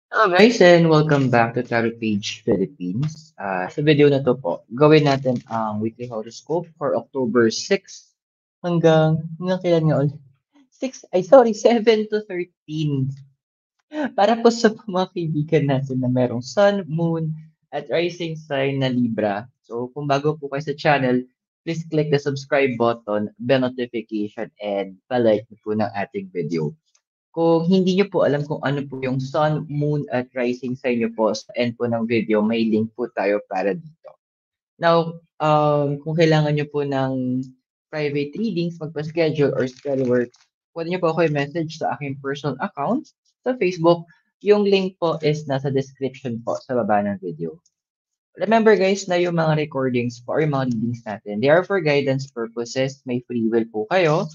Hello guys and welcome back to Tarot Page Philippines. Sa video na to po, gawin natin ang weekly horoscope for October 6 hanggang kailan nga ulit? 7 to 13. Para po sa mga kaibigan natin na merong Sun, Moon, at Rising sign na Libra. So kung bago po kayo sa channel, please click the subscribe button, bell notification, and palike po ng ating video. Kung hindi niyo po alam kung ano po yung sun, moon, at rising sign niyo po sa end po ng video, may link po tayo para dito. Now, kung kailangan niyo po ng private readings, magpa-schedule or spell work, pwede niyo po ako i-message sa aking personal account sa Facebook. Yung link po is nasa description po sa baba ng video. Remember guys na yung mga recordings po or yung mga readings natin, they are for guidance purposes. May free will po kayo.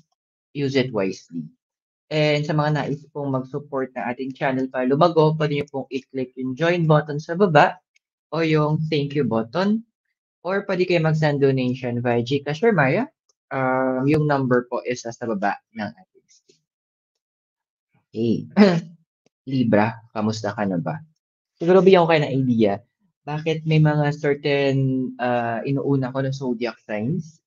Use it wisely. And sa mga nais pong mag-support ng ating channel para lumago, pwede niyo pong i-click yung join button sa baba o yung thank you button or pwede kayo mag-send donation via GCash or Maya. Yung number po is sa baba ng ating screen. Okay. Libra, kamusta ka na ba? Siguro bigyan ko kayo ng idea bakit may mga certain inuuna ko na zodiac signs.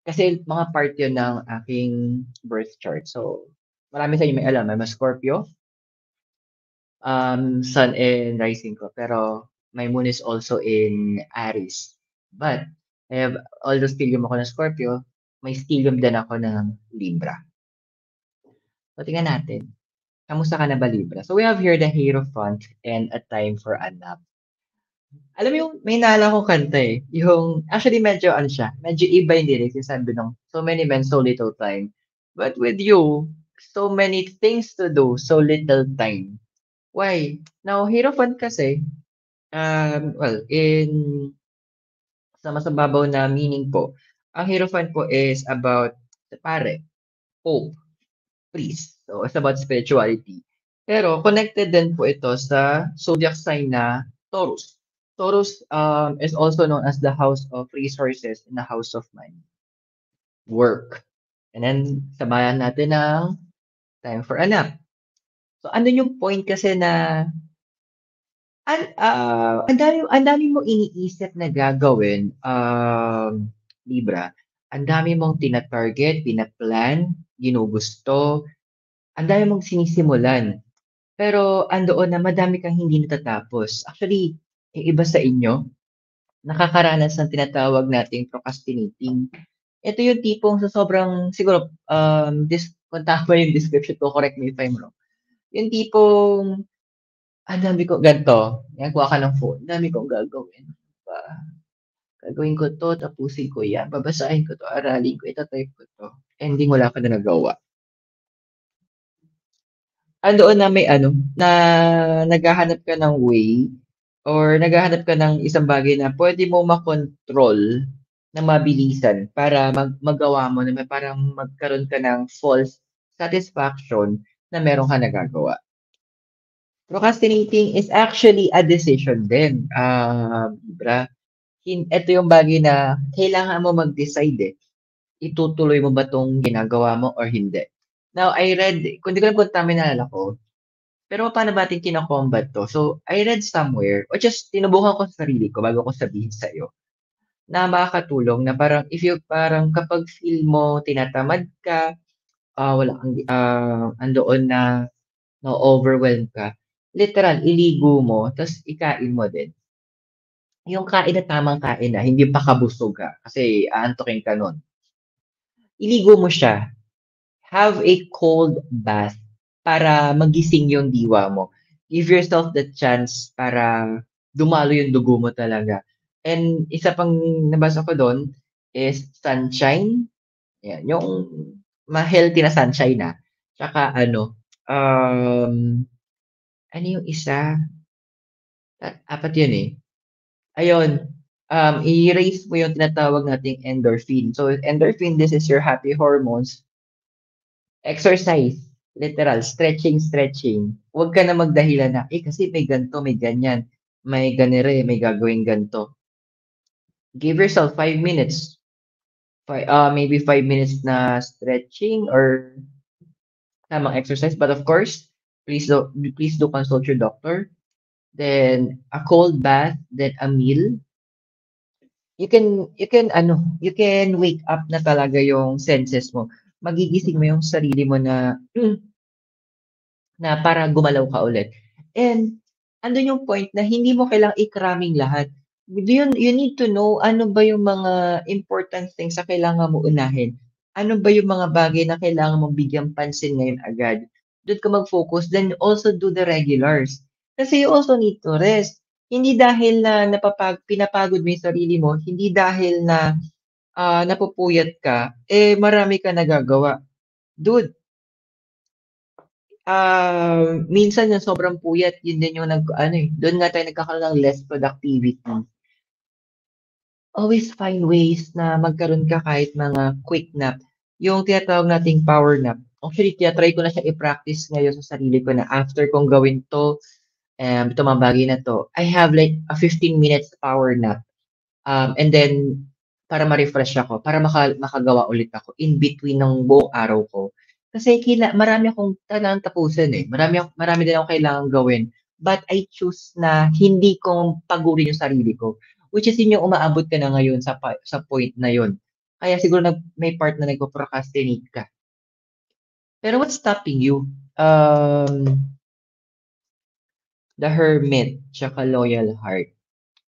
Kasi mga part yun ng aking birth chart. So, marami sa inyo may alam. May mga Scorpio, sun and rising ko. Pero my moon is also in Aries. But I have although stellium ako ng Scorpio, may stellium din ako ng Libra. So tingnan natin. Kamusta ka na ba Libra? So we have here the Hierophant and a time for a nap. Alam mo yung may naalala kong kanta eh. Yung actually medyo ano siya, medyo iba yung lyrics yung sabi nung so many men, so little time. But with you, so many things to do, so little time. Why? Now, Hierophant kasi, well, sa mas mababaw na meaning po, ang Hierophant po is about pare, hope, priest. So, it's about spirituality. Pero connected din po ito sa zodiac sign na Taurus. Taurus is also known as the house of resources and the house of money, work. And then, sabayan natin ng time for a nap. So, ano yung point kasi na ang dami mong iniisip na gagawin, Libra. Ang dami mong tina-target, pina-plan, ginugusto, ang dami mong sinisimulan. Pero andoon na madami kang hindi natatapos. Actually, yung iba sa inyo, nakakaranas ng tinatawag nating procrastinating. Ito yung tipong sa sobrang, siguro, kung tama yung description ko, correct me if I'm wrong. Yung tipong ang dami ko gan'to, yan kuha ka ng phone, ang dami kong gagawin pa. Gagawin ko 'to, tapusin ko 'yan, babasahin ko 'to, aralin ko, ita-type ko 'to, ending wala ka na nagawa. Andoon na may ano, na naghahanap ka ng way or naghahanap ka ng isang bagay na puwede mo makontrol ng mabilisan para magawa mo na parang magkaroon ka ng false satisfaction na meron kang nagagawa. Procrastinating is actually a decision din, Libra. Ito yung bagay na kailangan mo mag-decide eh. Itutuloy mo ba 'tong ginagawa mo or hindi? Now, I read, kung di ko alam kung tama yung naalala ko, pero paano ba natin kino-combat 'to? So, I read somewhere or just tinubukan ko sa sarili ko bago ko sabihin sa'yo, na makakatulong na parang parang kapag feel mo tinatamad ka, wala kang andoon na na-o-overwhelm ka, literal iligo mo ta's ikain mo din. Yung kain na tamang kain na, hindi pa kabusog ka kasi aantukin ka nun. Iligo mo siya, have a cold bath para magising yung diwa mo. Give yourself the chance para dumalo yung dugo mo talaga. And isa pang nabasa ko dun is sunshine. Yan, yung ma-healthy na sunshine na. Tsaka ano yung isa? 4 yun eh. Ayun, i-raise mo yung tinatawag nating endorphin. So, endorphin, this is your happy hormones. Exercise, literal, stretching, stretching. Huwag ka na magdahilan na, kasi may ganito, may ganyan, may ganire, may gagawin ganito. Give yourself 5 minutes. Maybe 5 minutes na stretching or tamang exercise. But of course, please do consult your doctor. then a cold bath, then a meal, you can wake up na talaga yung senses mo. Magigising mo yung sarili mo na na para gumalaw ka ulit. And andun yung point na hindi mo kailangang i-cramming lahat. You need to know ano ba yung mga important things na kailangan mo unahin. Ano ba yung mga bagay na kailangan mong bigyang pansin ngayon agad. Doon ka mag-focus. Then also do the regulars. Kasi you also need to rest. Hindi dahil na pinapagod mo yung sarili mo, hindi dahil na napupuyat ka, eh marami ka nagagawa. Dude, minsan yung sobrang puyat, yun din yung nag-ano eh, doon nga tayo nagkakaroon ng less productivity. Always find ways na magkaroon ka kahit mga quick nap. Yung tinatawag nating power nap. Actually, try ko na siya i-practice ngayon sa sarili ko na after kong gawin to, ito mga bagay na to, I have like a 15 minutes power nap. And then, para ma-refresh ako, para makagawa ulit ako in between ng buong araw ko. Kasi marami akong kailangan tapusin eh. Marami din akong kailangan gawin. But I choose na hindi ko pagurin yung sarili ko. Which is yun yung umaabot ka na ngayon sa point na yun. Kaya siguro may part na nagpo-procrastinate ka. Pero what's stopping you? The Hermit, tsaka Loyal Heart.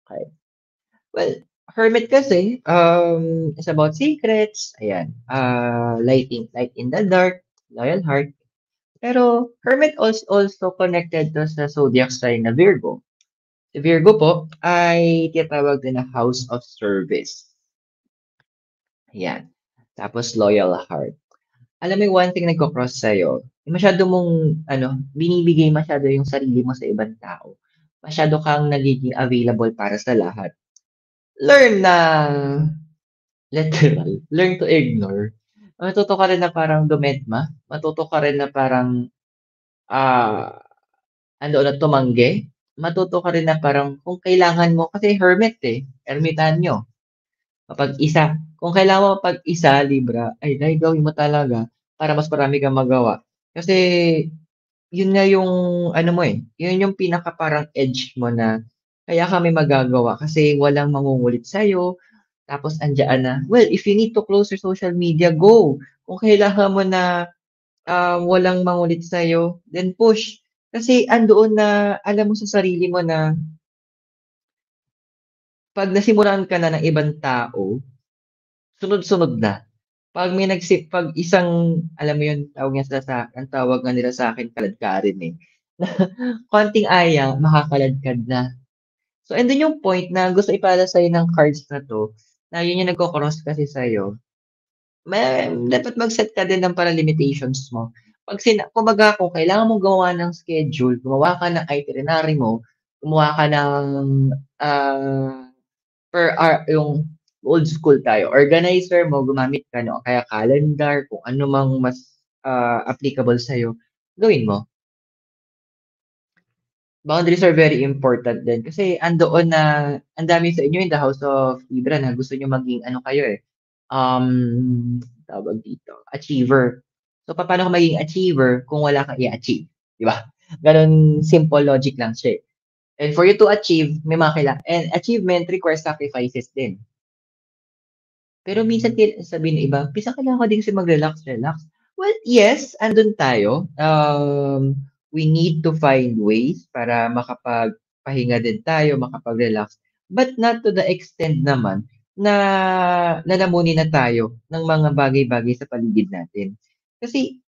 Okay. Well, hermit kasi, is about secrets, ayan. Light in the dark, loyal heart. Pero hermit also connected to sa zodiac sign na Virgo. Si Virgo po ay tinatawag din na house of service. Ayan. Tapos loyal heart. Alam mo yung one thing nagko-cross sa'yo, masyado mong, binibigay masyado yung sarili mo sa ibang tao. Masyado kang nagiging available para sa lahat. Learn na literal, learn to ignore. Matuto ka rin na parang dumedma, matuto ka rin na parang, ah, andoon na tumanggi, matuto ka rin na parang kung kailangan mo kasi hermit, eh, ermitanyo. Kapag isa kung kailangan mo mag-isa, Libra, ay dahil gawin mo talaga para mas marami kang magawa. Kasi yun nga yung ano mo, eh, yun yung pinaka parang edge mo na kaya ka may magagawa kasi walang mangungulit sa'yo, tapos andiyan na. Well, if you need to close your social media, go. Kung kailangan mo na, walang mangulit sa'yo, then push. Kasi andoon na alam mo sa sarili mo na 'pag nasimulan ka na ng ibang tao, sunod-sunod na. 'Pag isang alam mo yun, tawag nga sila ang tawag nga nila sa'kin kaladkarin, eh. Konting aya, makakaladkad na. So, andun yung point na gusto ipaalala sa'yo ng cards na 'to, na yun yung nagko-cross kasi sa'yo. Dapat mag-set ka din ng parang limitations mo. Kumbaga kung kailangan mong gumawa ng schedule, gumawa ka ng itinerary mo, gumawa ka ng, per hour yung old school tayo, organizer mo, gumamit ka no, kaya calendar, kung ano mang mas, applicable sa'yo, gawin mo. Boundaries are very important din kasi andoon na ang dami sa inyo in the House of Libra na gusto niyo maging ano kayo, eh, tawag dito, achiever. So, papaano ka magiging achiever kung wala kang i-achieve, 'di ba? Gano'n simple logic lang siya, eh. And for you to achieve, may mga and achievement requires sacrifices din. Pero minsan sabihin ng iba, "Minsan kailangan ko din kasi mag-relax, relax." Well, yes, andun tayo. We need to find ways para makapagpahinga din tayo, makapag-relax, but not to the extent naman na lalamunin na tayo ng mga bagay-bagay sa paligid natin. Kasi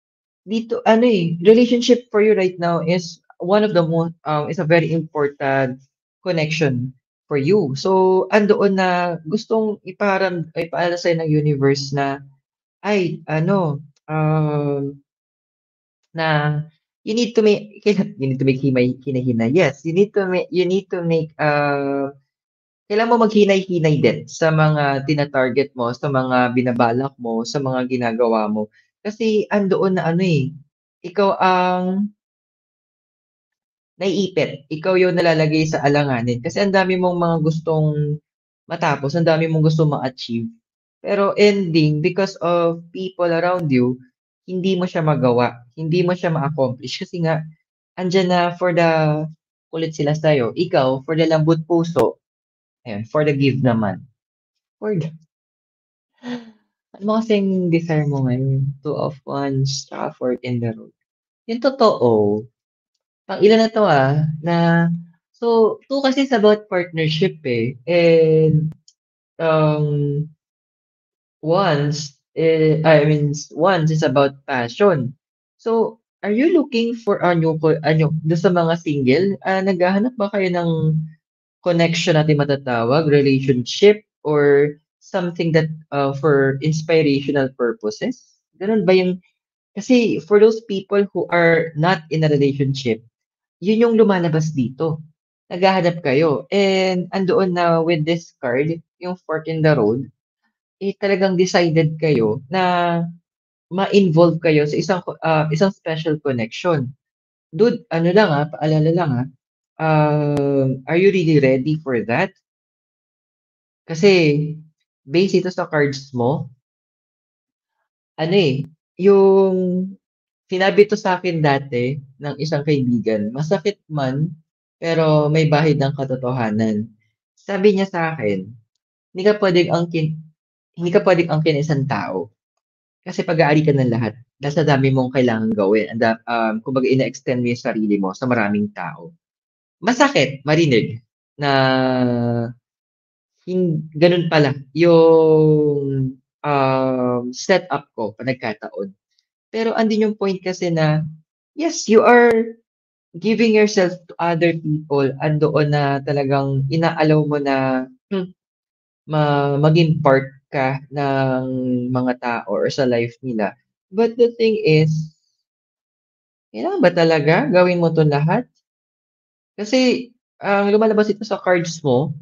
dito ano, eh, relationship for you right now is one of the most, is a very important connection for you. So, andoon na gustong ipaalala sa'yo ng universe na, ay ano, na you need to make hinay-hinay. Yes, you need to make, kailangan mo maghinay-hinay din sa mga tina-target mo, sa mga binabalak mo, sa mga ginagawa mo. Kasi andoon na ano, eh, ikaw ang naiipit, ikaw yung nalalagay sa alanganin kasi ang dami mong mga gustong matapos, ang dami mong gustong ma-achieve. Pero ending, because of people around you, hindi mo siya magawa, hindi mo siya ma-accomplish kasi nga andiyan na for the kulit sila sa'yo. Ikaw, for the lambot puso, ayun, for the give naman. For the, ano mo kasing desire mo ngayon? Two of Wands, tsaka Fork in the Road. Yung totoo, pang ilan na to na, so, two kasi is about partnership eh. And, once is about passion. So, are you looking for doon sa mga single, naghahanap ba kayo ng connection natin matatawag, relationship, or something that for inspirational purposes? Ganun ba yung, kasi for those people who are not in a relationship, yun yung lumalabas dito. Naghahanap kayo. And andoon na with this card, yung fork in the road, talagang decided kayo na ma-involve kayo sa isang special connection. Dude, ano lang paalala lang are you really ready for that? Kasi base ito sa cards mo, ano yung sinabi 'to sa'kin dati ng isang kaibigan, masakit man, pero may bahid ng katotohanan. Sabi niya sa'kin, "Hindi ka puwedeng hindi ka puwedeng angkin isang tao." Kasi pag-aari ka ng lahat dahil sa dami mong kailangang gawin, kumbaga ine-extend mo yung sarili mo sa maraming tao. Masakit marinig na gano'n pala yung, setup ko 'pag nagkataon. Pero andun yung point kasi na, yes, you are giving yourself to other people, andoon na talagang ina-allow mo na, maging part ka ng mga tao or sa life nila. But the thing is, kailangan ba talaga gawin mo 'to lahat? Kasi ang lumalabas ito sa cards mo,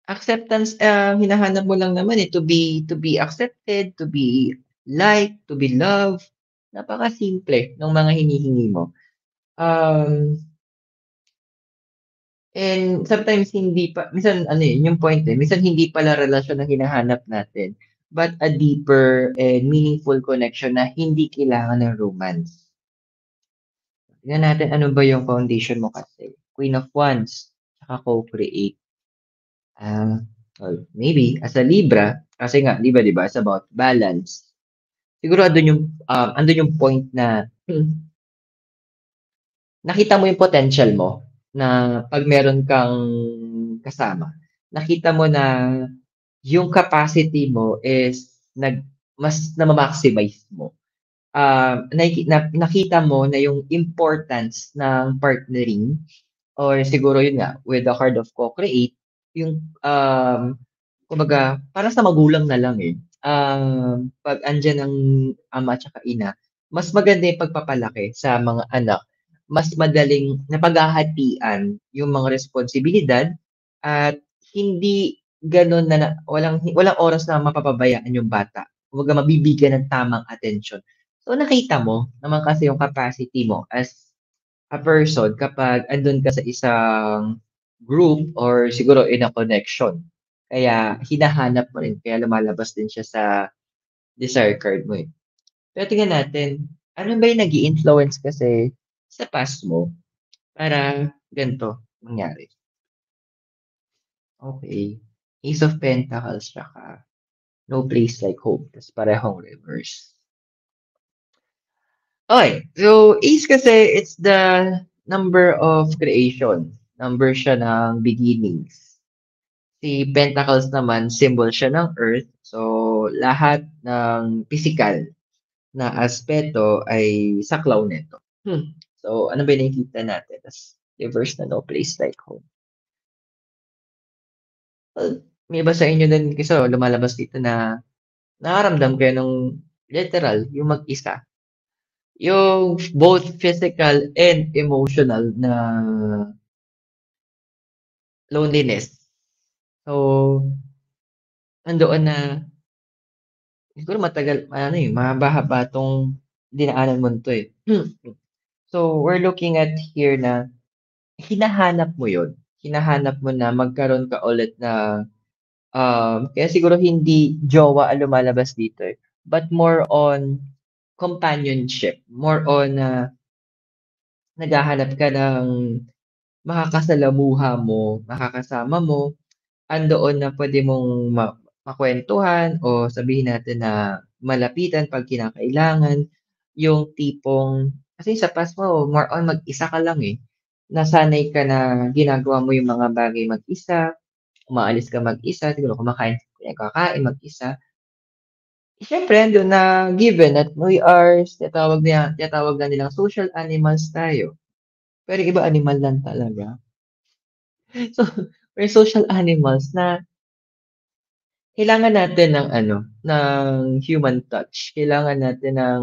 acceptance, hinahanap mo lang naman, to be accepted, to be liked, to be loved. Napakasimple ng mga hinihingi mo. Um, and sometimes hindi pa minsan ano, yung point, minsan hindi pala relasyon ang hinahanap natin, but a deeper and meaningful connection na hindi kailangan ng romance. Tingnan natin ano ba yung foundation mo kasi. Queen of Wands, tsaka co-create. Ah, well, maybe as a Libra, kasi nga Libra 'di ba, it's about balance. Siguro andun yung point na nakita mo yung potential mo na 'pag meron kang kasama. Nakita mo na yung capacity mo is mas nama-maximize mo. Nakita mo na yung importance ng partnering. Or siguro yun nga, with the card of co-create, yung, kumbaga parang sa magulang na lang, 'pag andiyan ang ama tsaka ina, mas maganda yung pagpapalaki sa mga anak. Mas madaling napaghahatian yung mga responsibilidad at hindi gano'n walang oras na mapapabayaan yung bata. Kumbaga mabibigyan ng tamang atensyon. So, nakita mo naman kasi yung capacity mo as a person kapag andun ka sa isang group or siguro in a connection. Kaya hinahanap mo rin, kaya lumalabas din siya sa desire card mo, eh. Pero tingnan natin, ano ba yung nag-i-influence kasi sa past mo para ganito mangyari? Okey, Ace of Pentacles tsaka No Place Like Home, ta's parehong reverse. Okey, so Ace kasi it's the number of creation, number siya ng beginnings. Si Pentacles naman symbol siya ng Earth, so lahat ng pisikal na aspeto ay saklaw nito. So ano ba yung nakikita natin ta's reverse na No Place Like Home. Well, may iba sa inyo din kasi lumalabas dito na nakaramdam kayo nung literal yung mag-isa. Yung both physical and emotional na loneliness. So, nandoon na siguro mahaba-haba 'tong dinaanan mo 'to, eh. So, we're looking at here na hinahanap mo 'yun, hinahanap mo na magkaroon ka ulit ng, kaya siguro hindi jowa ang lumalabas dito, eh, but more on companionship, more on, naghahanap ka ng makakasalamuha mo, makakasama mo, andoon na puwede mong makwentuhan o sabihin natin na malapitan 'pag kinakailangan. Yung tipong kasi sa past mo more on mag-isa ka lang, eh. Nasanay ka na ginagawa mo yung mga bagay mag-isa, umaalis ka mag-isa, siguro kakain mag-isa. Siyempre andun na given that we are tinatawag na nilang social animals tayo, pero iba animal lang talaga. So, we're social animals na kailangan natin ng ano, ng human touch, kailangan natin ng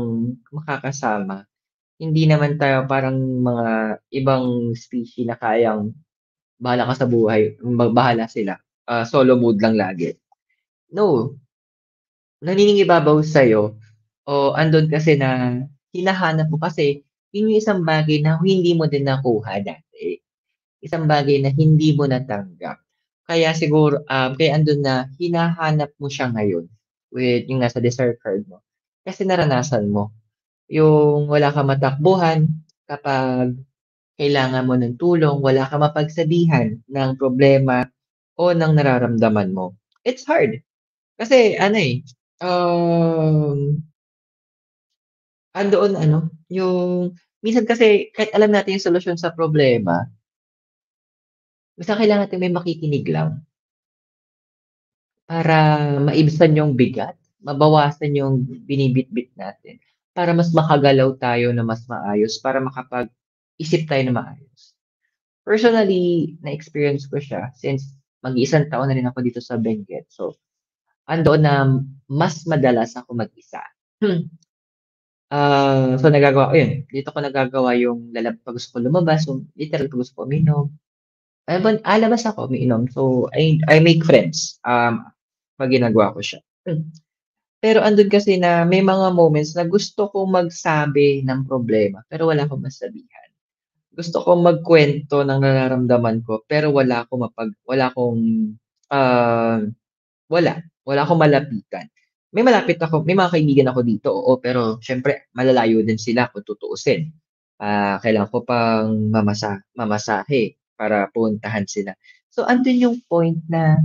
makakasama. Hindi naman tayo parang mga ibang species na kayang bahala ka sa buhay, bahala sila, solo mode lang lagi. No, nangingibabaw sa'yo o andun kasi na hinahanap mo kasi yun yung isang bagay na hindi mo din nakuha dati. Isang bagay na hindi mo natanggap. Kaya siguro, kaya andun na hinahanap mo siya ngayon with yung nasa desire card mo. Kasi naranasan mo. Yung wala kang matakbuhan kapag kailangan mo ng tulong, wala kang mapagsabihan ng problema o ng nararamdaman mo. It's hard. Kasi ano eh, um, andoon ano, yung minsan kasi kahit alam natin yung solusyon sa problema, basta kailangan natin may makikinig lang. Para maibsan yung bigat, mabawasan yung binibitbit natin, para mas makagalaw tayo na mas maayos, para makapag-isip tayo na maayos. Personally, na-experience ko siya since mag-iisang taon na rin ako dito sa Benguet. So, andoon na mas madalas ako mag-isa. Hmm, so nagagawa ko yun, dito ko nagagawa yung 'pag gusto ko lumabas, so literal 'pag gusto ko uminom, labas ako, umiinom. So, I make friends, 'pag ginagawa ko siya. Pero andun kasi na may mga moments na gusto kong magsabi ng problema, pero wala akong masabihan. Gusto kong magkuwento ng nararamdaman ko, pero ah, wala akong malapitan. May mga kaibigan ako dito, oo, pero siyempre malalayo din sila kung tutuusin. Kailangan ko pang mamasahe para puntahan sila. So, andun yung point na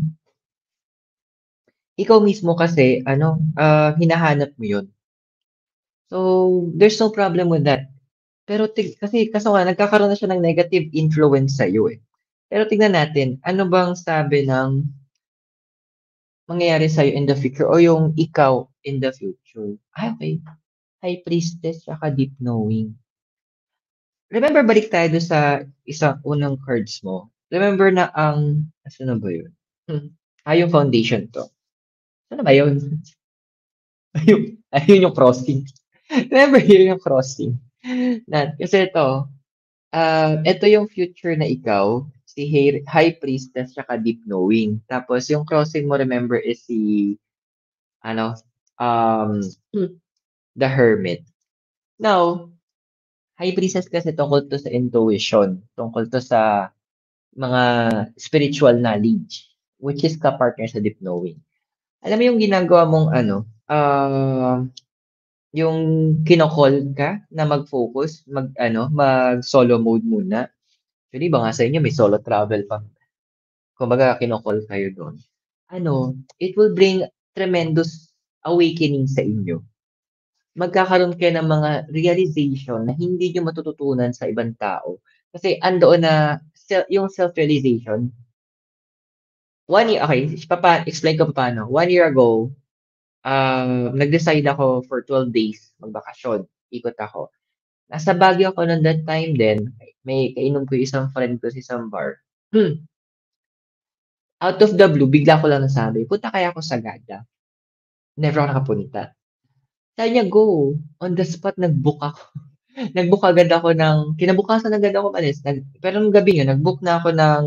ikaw mismo kasi ano, hinahanap mo yun. So, there's no problem with that. Pero kasi kaso nga nagkakaroon na siya ng negative influence sa'yo, eh. Pero tignan natin, ano bang sabi ng mangyayari sa'yo in the future o yung ikaw in the future? Okey. High Priestess tsaka Deep Knowing. Remember balik tayo dun sa isang unang cards mo. Remember na asan na ba yun? Yung foundation 'to. Ano ba yun? Ayun yung crossing. Remember yun yung crossing. Kasi ito yung future na ikaw, si High Priestess tsaka Deep Knowing. Tapos yung crossing mo remember is si ano, um, the Hermit. Now, High Priestess kasi tungkol to sa intuition, tungkol to sa mga spiritual knowledge, which is ka-partner sa Deep Knowing. Alam mo yung ginagawa mong ano, yung kino-call ka na mag-focus, mag-ano, mag-solo mode muna. Yung iba nga sa inyo may solo travel pa. Kumbaga kino-call kayo dun. Ano, it will bring tremendous awakening sa inyo. Magkakaroon kayo ng mga realization na hindi niyo matututunan sa ibang tao. Kasi andoon na yung self-realization, 1 year okey, explain ko papaano. 1 year ago, nag-decide ako for 12 days magbakasyon, ikot ako. Nasa Baguio ako nun that time din, may kainom ko yung isang friend ko sa isang bar. Out of the blue, bigla ko lang nasabi, "Punta kaya ako Sagada?" Never ako nakapunta. Sabi niya, "Go." On the spot nag-book ako. Nag-book agad ako kinabukasan agad ako umalis, pero nung gabing yun nag-book na ako ng,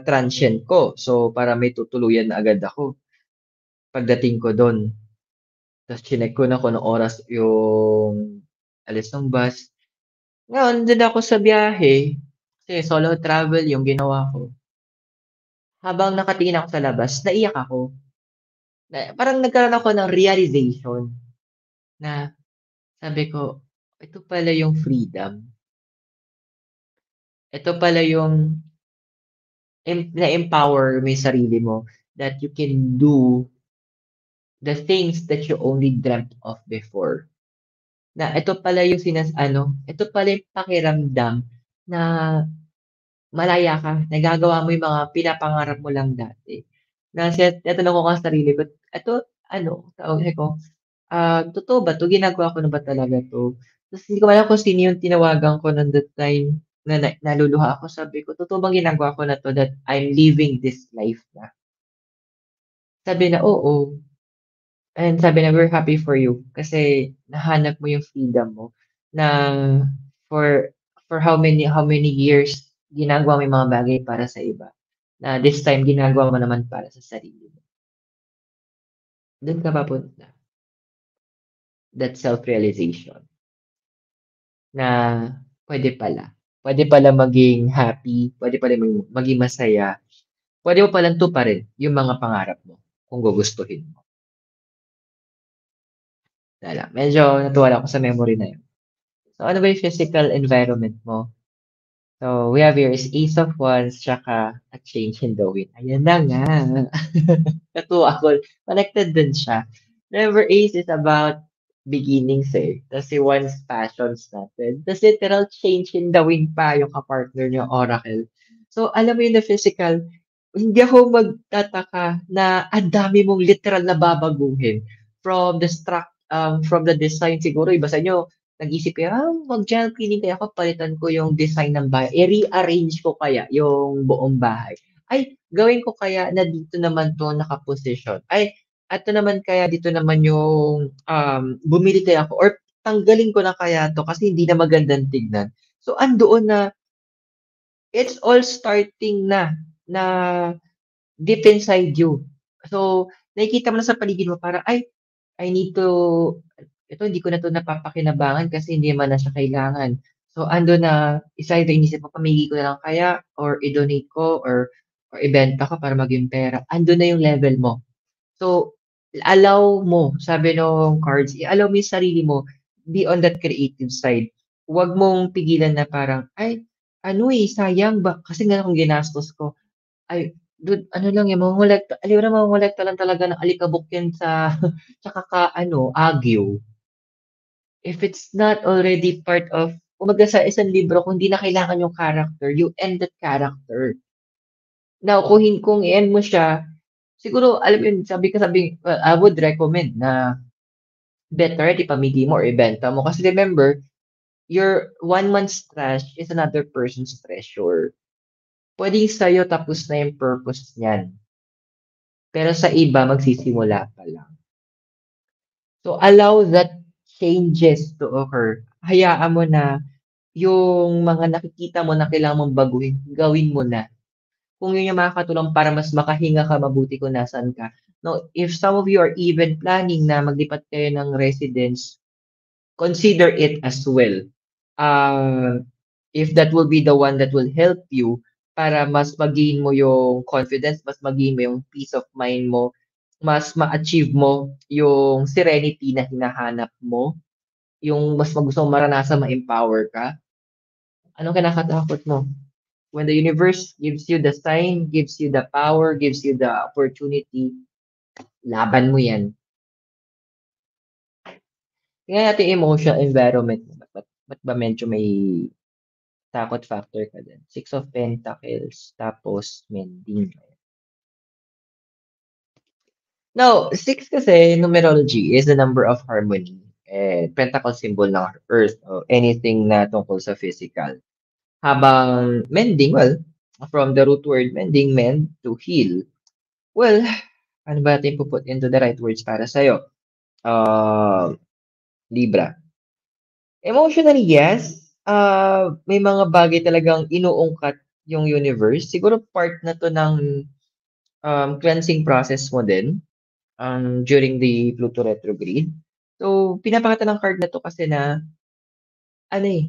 transient ko. So, para may tutuluyan na agad ako pagdating ko dun. Ta's chineck ko na kung anong oras yung alis ng bus. Ngayon dun ako sa biyahe, kasi solo travel yung ginawa ko. Habang nakatingin ako sa labas, naiyak ako. Parang nagkaroon ako ng realization na sabi ko, ito pala yung freedom. Ito pala yung na-empower mo yung sarili mo that you can do the things that you only dreamt of before. Na ito pala yung ito pala yung pakiramdam na malaya ka, nagagawa mo yung mga pinapangarap mo lang dati. Na tinatanong ko nga sa sarili ko, "Eto sabi ko, totoo ba 'to, ginagawa ko na ba talaga 'to?" Ta's hindi ko alam kung sino yung tinawagan ko nun that time na naluluha ako, sabi ko, "Totoo bang ginagawa ko na 'to, that I'm living this life na?" Sabi na, "Oo." And sabi na, "We're happy for you kasi nahanap mo yung freedom mo na for how many years ginagawa mo yung mga bagay para sa iba, na this time ginagawa mo naman para sa sarili mo." Dun ka papunta, that self-realization na puwede pala. Puwede pala maging happy, puwede pala maging masaya, puwede mo palang tuparin yung mga pangarap mo kung gugustuhin mo. Wala, medyo natuwa lang ako sa memory na yun. So, ano ba yung physical environment mo? So, we have here is Ace of Wands tsaka a change in the wind. Ayan na nga. Natuwa ako. Connected din siya. Remember, Ace is about beginnings eh. Tapos si Wands passions natin. Tapos literal change in the wind pa yung kapartner niyo, Oracle. So, alam mo yun na physical, hindi ako magtataka na ang dami mong literal na babaguhin from the design siguro iba sa inyo nag-isip kayo, mag-gel cleaning kaya ako palitan ko yung design ng bahay, i-rearrange ko kaya yung buong bahay. Ay, gawin ko kaya na dito naman 'to nakaposisyon. Ay, eto naman kaya dito naman yung, bumili kaya ako or tanggalin ko na kaya 'to kasi hindi na magandang tignan. So, andoon na it's all starting na deep inside you. So, nakikita mo na sa paligid mo parang, "Ay, I need to ito hindi ko na 'to napapakinabangan kasi hindi naman na siya kailangan." So, andun na is either inisip mo, "Pamigay ko na lang kaya or i-donate ko or ibenta ko para maging pera." Andun na yung level mo. So, allow mo, sabi nung cards, i-allow mo yung sarili mo, be on that creative side. Huwag mong pigilan na parang, "Ay, sayang ba kasi nga kung ginastos ko." Ay, dude ano lang yan alam mo na mangongolekta lang talaga ng alikabok yan sa tsaka agyo. If it's not already part of kumbaga sa isang libro kung di na kailangan yung character, you end that character. Now kung i-end mo siya, siguro alam mo yun I would recommend na better ipamigay mo or ibenta mo kasi remember, your one man's trash is another person's treasure. Puwedeng sa'yo tapos na yung purpose niyan. Pero sa iba magsisimula pa lang. So, allow that changes to occur. Hayaan mo na yung mga nakikita mo na kailangan mong baguhin, gawin mo na. Kung yun yung makakatulong para mas makahinga ka mabuti kung nasaan ka. No, if some of you are even planning na maglipat kayo ng residence, consider it as well. Uh, if that will be the one that will help you para mas ma-gain mo yung confidence, mas ma-gain mo yung peace of mind mo, mas ma-achieve mo yung serenity na hinahanap mo, yung mas gusto mong maranasan ma-empower ka. Anong kinakatakot mo? When the universe gives you the sign, gives you the power, gives you the opportunity, laban mo yan. Tingnan natin yung emotional environment mo. Ba't ba medyo may takot factor ka din? Six of Pentacles, tapos mending. Now, six kasi numerology is the number of harmony. Pentacle symbol ng earth o anything na tungkol sa physical. Habang mending, well, from the root word mending, mend, to heal. Well, ano ba natin put into the right words para sa'yo? Libra. Emotionally, yes. May mga bagay talagang inuungkat yung universe. Siguro part na to ng cleansing process mo din during the Pluto retrograde. So, pinapakita ng card na to kasi na, ano eh,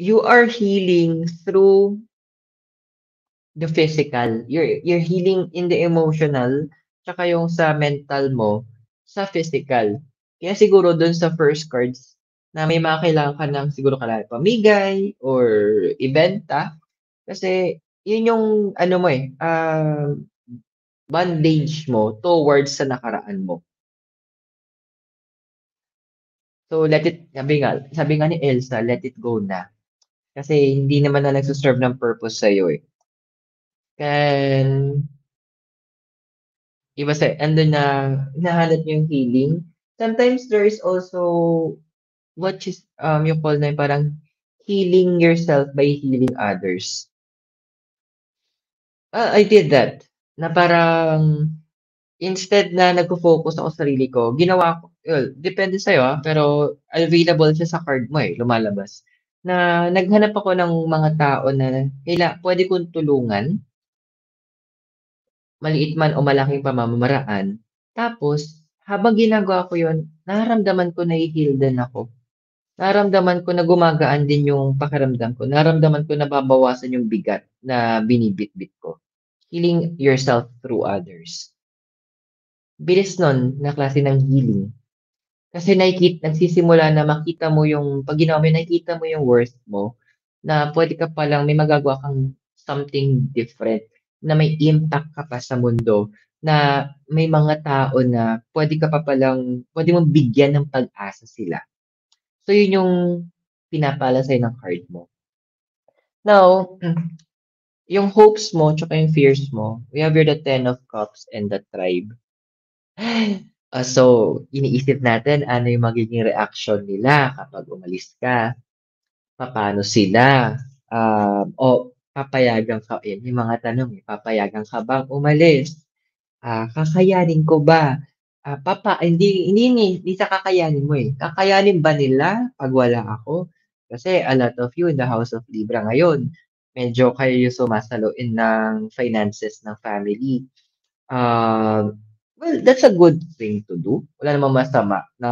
you are healing through the physical. You're healing in the emotional, tsaka yung sa mental mo, sa physical. Kaya siguro dun sa first cards, na may mga kailangan ka ng siguro kailangan pamigay or ibenta kasi yun yung ano mo, bandage mo towards sa nakaraan mo. So, sabi nga ni Elsa, "Let it go na." Kasi hindi naman na nagse-serve ng purpose sa'yo, eh. And iba andun na hinahanap niyo yung healing. Sometimes there is also what is, you call na yung parang healing yourself by healing others. I did that, na parang instead na nagfo-focus ako sa sarili ko, ginawa ko depende sa'yo, pero available siya sa card mo, eh, lumalabas, na naghanap ako ng mga tao na puwede kong tulungan, maliit man o malaking pamamaraan. Tapos habang ginagawa ko 'yun, nararamdaman ko nahi-heal din ako. Nararamdaman ko na gumagaan din yung pakiramdam ko, nararamdaman ko nababawasan yung bigat na binibitbit ko. Healing yourself through others. Bilis nun na klase ng healing. Kasi nagsisimula na makita mo yung 'pag ginawa mo yun, nakikita mo yung worth mo, na puwede ka palang may magagawa kang something different, na may impact ka pa sa mundo, na may mga tao na puwede mong bigyan ng pag-asa sila. So yun yung pinapaalala sa'yo ng card mo. Now, yung hopes mo tsaka yung fears mo, we have here the Ten of Cups and the Tribe. So iniisip natin ano yung magiging reaksyon nila kapag umalis ka, papaano sila, o papayagan ka yun yung mga tanong, eh, papayagan ka bang umalis? Kakayanin ko ba? Hindi sa kakayanin mo, eh, kakayanin ba nila 'pag wala ako? Kasi a lot of you in the House of Libra ngayon, medyo kayo yung sumasaloin ng finances ng family. Well, that's a good thing to do. Wala namang masama na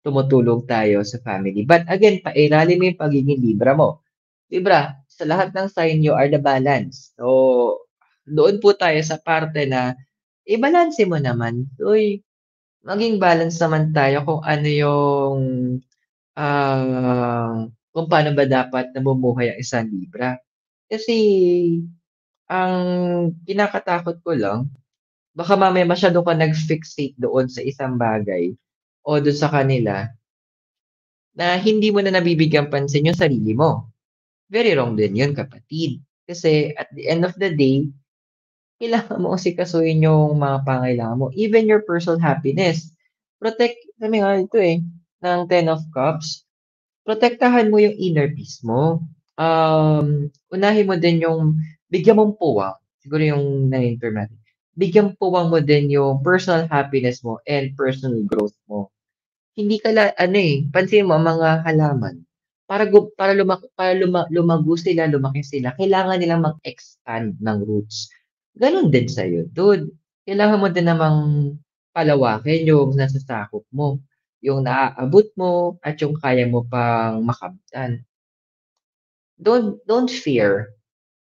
tumutulong tayo sa family. But again, pairalin mo yung pagiging Libra mo. Libra, sa lahat ng sign you are the balance. So, doon po tayo sa parte na ibalanse mo naman. Uy, maging balance naman tayo kung ano yung, kung paano ba dapat namumuhay ang isang Libra. Kasi ang kinakatakot ko lang, baka mamaya masyado ka nag-fixate doon sa isang bagay o do'n sa kanila na hindi mo na nabibigyan pansin yung sarili mo. Very wrong din yun kapatid. Kasi at the end of the day, kailangan mo asikasuhin yung mga pangailangan mo, even your personal happiness. Sabi nga ito, eh, ng Ten of Cups, protektahan mo yung inner peace mo. Unahin mo din yung bigyan mong puwang, siguro yung nai-term natin. Bigyan puwang mo din yung personal happiness mo and personal growth mo. Hindi ka ano, eh, pansinin mo ang mga halaman, para lumago sila, lumaki sila, kailangan nilang mag-expand ng roots. Gano'n din sa'yo, dude. Kailangan mo din namang palawakin yung nasasakop mo, yung naaabot mo at yung kaya mo pang makamtan. Don't fear,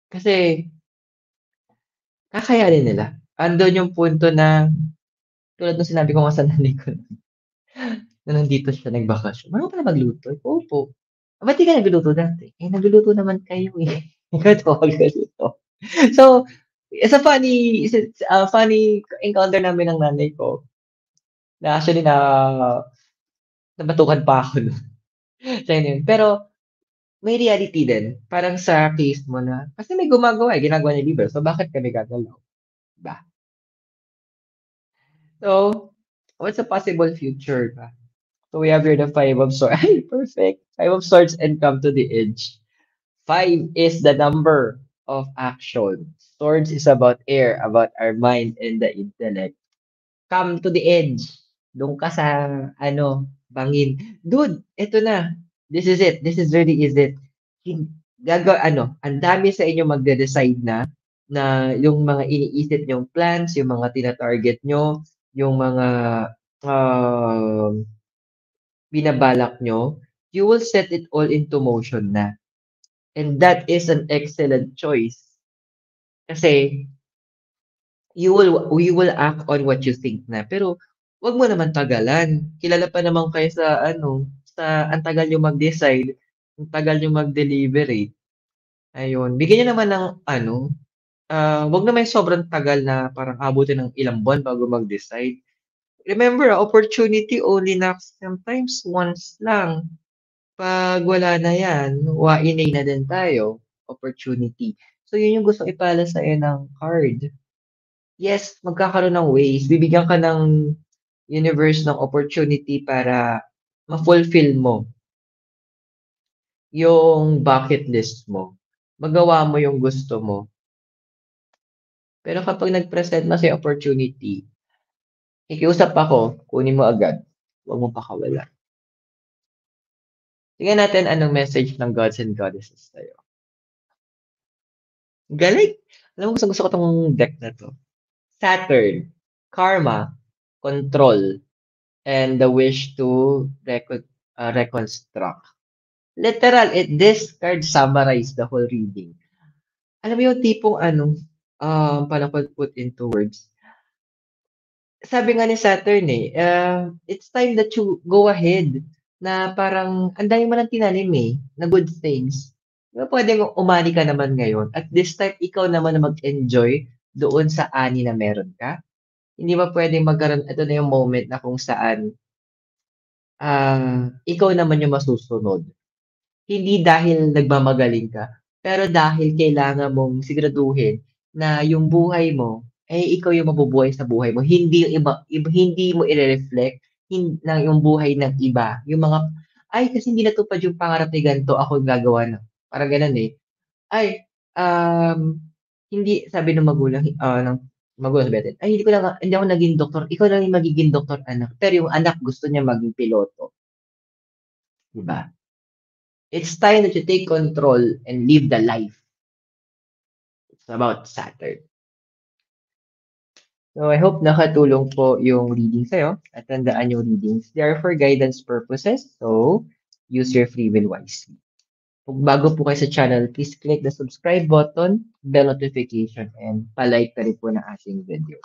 kasi kakayanin nila. Andun yung punto na tulad nung sinabi ko nga sa nanay ko na nandito siya nagbakasyon, "Marunong ka na magluto?" "Opo." "Ba't di ka nagluluto dati?" "Eh, nagluluto naman kayo, eh." Ikaw magluto. So, funny encounter namin ng nanay ko na actually nabatukan pa ako nun sa yun. Pero may reality din, parang sa case mo na kasi may gumagawa, eh, ginagawa niya libre, so bakit kami gagalaw, 'di ba? So, what's a possible future ba? So we have here the Five of Swords. Ay, perfect. Five of Swords and come to the edge. Five is the number of action. Swords is about air, about our mind and the intellect. Come to the edge. Doon ka sa, bangin. Dude, eto na. This is it. This is really is it. Ang dami sa inyo magde-decide na yung mga iniisip nyong plans, yung mga tina-target nyo, yung mga um, binabalak nyo, you will set it all into motion na. And that is an excellent choice. Kasi you will act on what you think na. Pero wag mo naman tagalan. Kilala pa naman kayo sa ang tagal niyo mag-decide, ang tagal niyo mag-deliberate, ayun. Bigyan niyo naman ng ano, 'wag naman yung sobrang tagal na parang abutin ng ilang buwan bago mag-decide. Remember, opportunity only knocks sometimes once lang. 'Pag wala na 'yan, wa-inay na din tayo, opportunity. So, yun yung gustong ipaalala sa'yo ng card. Yes, magkakaroon ng ways, bibigyan ka ng universe ng opportunity para ma-fulfill mo yung bucket list mo, magawa mo yung gusto mo. Pero kapag nag-present na sa'yo opportunity, nakikiusap ako, kunin mo agad, 'wag mong pakawalan. Tingnan natin anong message ng gods and goddesses sa'yo. Galing! Alam mo gustong-gusto ko 'tong deck na 'to. Saturn, karma, control, and the wish to reconstruct. Literal, this card summarize the whole reading. Alam mo yung tipong ano, paano ko put into words? Sabi nga ni Saturn it's time that you go ahead na parang ang dami mo ng tinanim na good things. Di ba pwedeng umani ka naman ngayon at this time ikaw naman na mag-enjoy doon sa ani na meron ka? Hindi ba pwedeng magkaroon, ito na yung moment na kung saan ikaw naman yung masusunod. Hindi dahil nagmamagaling ka, pero dahil kailangan mong siguraduhin na yung buhay mo, ikaw yung mabubuhay sa buhay mo, hindi yung iba hindi mo ire-reflect ng yung buhay ng iba. Yung mga, "Ay, kasi hindi natupad yung pangarap ni ganito, ako yung gagawa ng" parang gano'n, eh. Ay, hindi sabi ng magulang, ng magulang sabi natin, "Ay, hindi ako naging doktor, ikaw lang yung magiging doktor, anak." Pero yung anak gusto niya maging piloto, 'di ba? It's time that you take control and live the life. It's about Saturn. So I hope nakatulong po yung reading sa'yo at tandaan yung readings. They are for guidance purposes, so use your free will wisely. Kung bago po kayo sa channel, please click the subscribe button, bell notification, and palike na rin po ng ating video.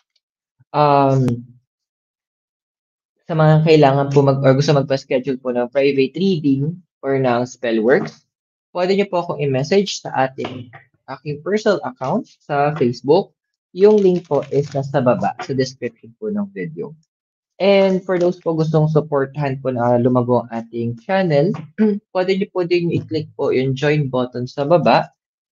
Sa mga kailangan po or gusto magpa-schedule po ng private reading or ng spellworks, pwede niyo po akong i-message sa aking personal account sa Facebook. Yung link po is nasa baba sa description po ng video. And for those po gustong supportahan po na lumago ang ating channel, pwede niyo po din i-click po yung join button sa baba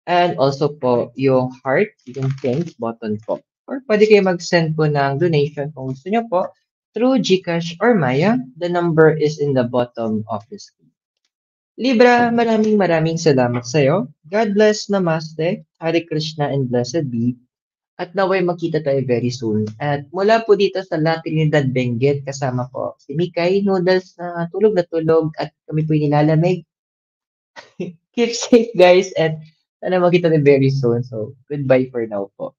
and also po yung heart, yung thanks button po. Or pwede kayo mag-send po ng donation kung gusto niyo po through GCash or Maya. The number is in the bottom of the screen. Libra, maraming salamat sa iyo. God bless, Namaste, Hare Krishna, and blessed be. At naway makita tayo very soon. At mula po dito sa Latinidad Benguet, kasama po si Mikay Noodles na tulog at kami po nilalamig. Keep safe guys and sana makita tayo very soon. So goodbye for now po.